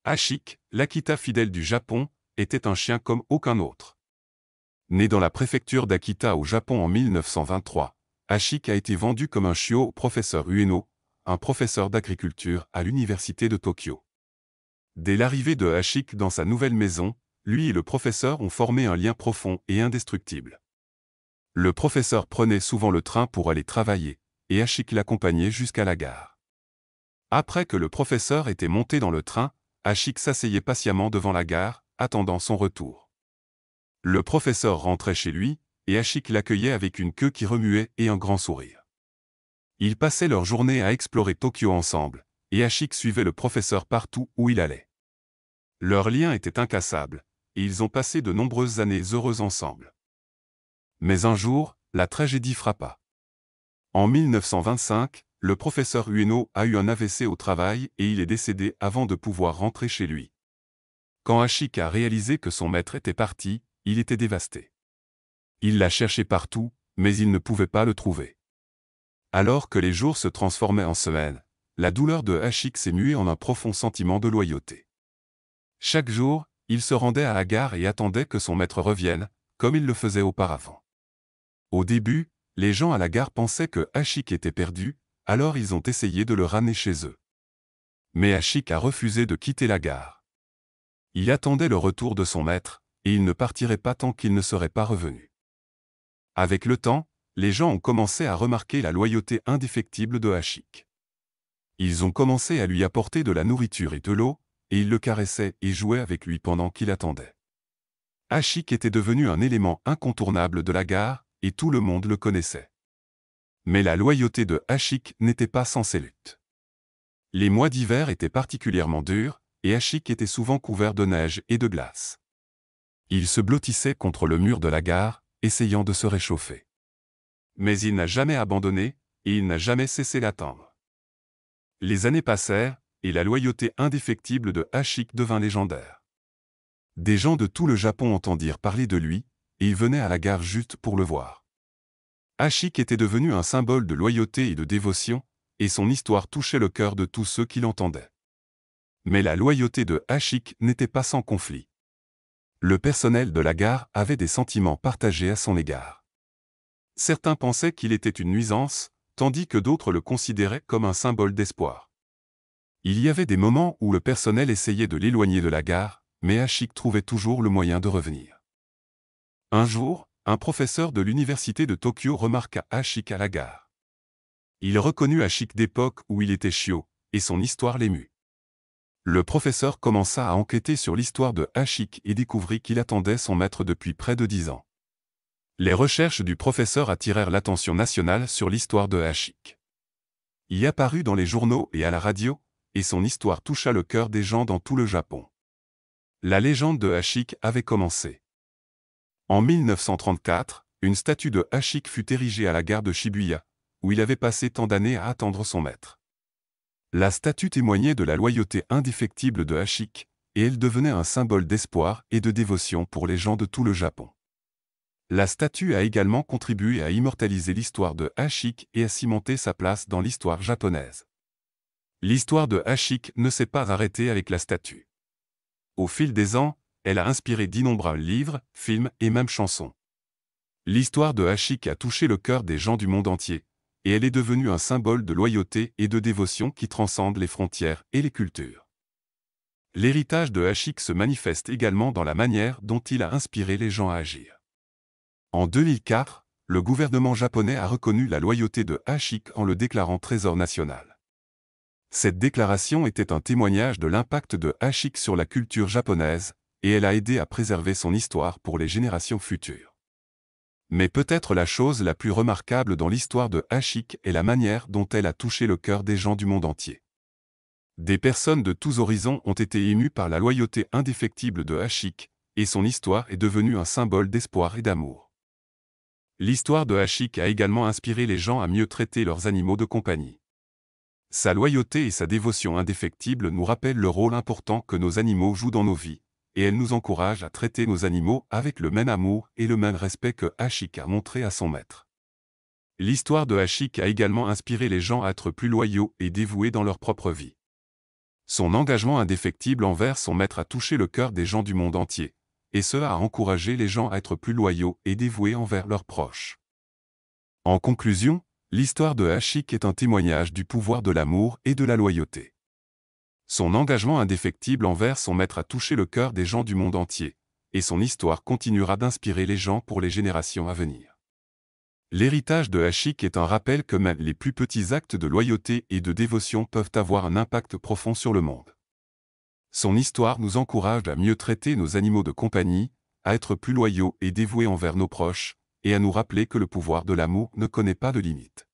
Ashik, l'Akita fidèle du Japon, était un chien comme aucun autre. Né dans la préfecture d'Akita au Japon en 1923, Ashik a été vendu comme un chiot au professeur Ueno, un professeur d'agriculture à l'université de Tokyo. Dès l'arrivée de Ashik dans sa nouvelle maison, lui et le professeur ont formé un lien profond et indestructible. Le professeur prenait souvent le train pour aller travailler, et Ashik l'accompagnait jusqu'à la gare. Après que le professeur était monté dans le train, Ashik s'asseyait patiemment devant la gare, attendant son retour. Le professeur rentrait chez lui, et Ashik l'accueillait avec une queue qui remuait et un grand sourire. Ils passaient leur journée à explorer Tokyo ensemble, et Ashik suivait le professeur partout où il allait. Leur lien était incassable, et ils ont passé de nombreuses années heureuses ensemble. Mais un jour, la tragédie frappa. En 1925, le professeur Ueno a eu un AVC au travail et il est décédé avant de pouvoir rentrer chez lui. Quand Ashik a réalisé que son maître était parti, il était dévasté. Il l'a cherché partout, mais il ne pouvait pas le trouver. Alors que les jours se transformaient en semaines, la douleur de Ashik s'est muée en un profond sentiment de loyauté. Chaque jour, il se rendait à la gare et attendait que son maître revienne, comme il le faisait auparavant. Au début, les gens à la gare pensaient que Ashik était perdu, alors ils ont essayé de le ramener chez eux. Mais Ashik a refusé de quitter la gare. Il attendait le retour de son maître, et il ne partirait pas tant qu'il ne serait pas revenu. Avec le temps, les gens ont commencé à remarquer la loyauté indéfectible de Ashik. Ils ont commencé à lui apporter de la nourriture et de l'eau, et ils le caressaient et jouaient avec lui pendant qu'il attendait. Ashik était devenu un élément incontournable de la gare, et tout le monde le connaissait. Mais la loyauté de Ashik n'était pas sans ses luttes. Les mois d'hiver étaient particulièrement durs, et Ashik était souvent couvert de neige et de glace. Il se blottissait contre le mur de la gare, essayant de se réchauffer. Mais il n'a jamais abandonné, et il n'a jamais cessé d'attendre. Les années passèrent, et la loyauté indéfectible de Ashik devint légendaire. Des gens de tout le Japon entendirent parler de lui, et ils venaient à la gare juste pour le voir. Ashik était devenu un symbole de loyauté et de dévotion, et son histoire touchait le cœur de tous ceux qui l'entendaient. Mais la loyauté de Ashik n'était pas sans conflit. Le personnel de la gare avait des sentiments partagés à son égard. Certains pensaient qu'il était une nuisance, tandis que d'autres le considéraient comme un symbole d'espoir. Il y avait des moments où le personnel essayait de l'éloigner de la gare, mais Ashik trouvait toujours le moyen de revenir. Un jour, un professeur de l'université de Tokyo remarqua Ashik à la gare. Il reconnut Ashik d'époque où il était chiot, et son histoire l'émut. Le professeur commença à enquêter sur l'histoire de Ashik et découvrit qu'il attendait son maître depuis près de 10 ans. Les recherches du professeur attirèrent l'attention nationale sur l'histoire de Ashik. Il apparut dans les journaux et à la radio, et son histoire toucha le cœur des gens dans tout le Japon. La légende de Ashik avait commencé. En 1934, une statue de Ashik fut érigée à la gare de Shibuya, où il avait passé tant d'années à attendre son maître. La statue témoignait de la loyauté indéfectible de Ashik, et elle devenait un symbole d'espoir et de dévotion pour les gens de tout le Japon. La statue a également contribué à immortaliser l'histoire de Ashik et à cimenter sa place dans l'histoire japonaise. L'histoire de Ashik ne s'est pas arrêtée avec la statue. Au fil des ans, elle a inspiré d'innombrables livres, films et même chansons. L'histoire de Ashik a touché le cœur des gens du monde entier, et elle est devenue un symbole de loyauté et de dévotion qui transcende les frontières et les cultures. L'héritage de Ashik se manifeste également dans la manière dont il a inspiré les gens à agir. En 2004, le gouvernement japonais a reconnu la loyauté de Ashik en le déclarant trésor national. Cette déclaration était un témoignage de l'impact de Ashik sur la culture japonaise, et elle a aidé à préserver son histoire pour les générations futures. Mais peut-être la chose la plus remarquable dans l'histoire de Ashik est la manière dont elle a touché le cœur des gens du monde entier. Des personnes de tous horizons ont été émues par la loyauté indéfectible de Ashik, et son histoire est devenue un symbole d'espoir et d'amour. L'histoire de Ashik a également inspiré les gens à mieux traiter leurs animaux de compagnie. Sa loyauté et sa dévotion indéfectible nous rappellent le rôle important que nos animaux jouent dans nos vies, et elle nous encourage à traiter nos animaux avec le même amour et le même respect que Ashik a montré à son maître. L'histoire de Ashik a également inspiré les gens à être plus loyaux et dévoués dans leur propre vie. Son engagement indéfectible envers son maître a touché le cœur des gens du monde entier, et cela a encouragé les gens à être plus loyaux et dévoués envers leurs proches. En conclusion, l'histoire de Ashik est un témoignage du pouvoir de l'amour et de la loyauté. Son engagement indéfectible envers son maître a touché le cœur des gens du monde entier, et son histoire continuera d'inspirer les gens pour les générations à venir. L'héritage de Ashik est un rappel que même les plus petits actes de loyauté et de dévotion peuvent avoir un impact profond sur le monde. Son histoire nous encourage à mieux traiter nos animaux de compagnie, à être plus loyaux et dévoués envers nos proches, et à nous rappeler que le pouvoir de l'amour ne connaît pas de limite.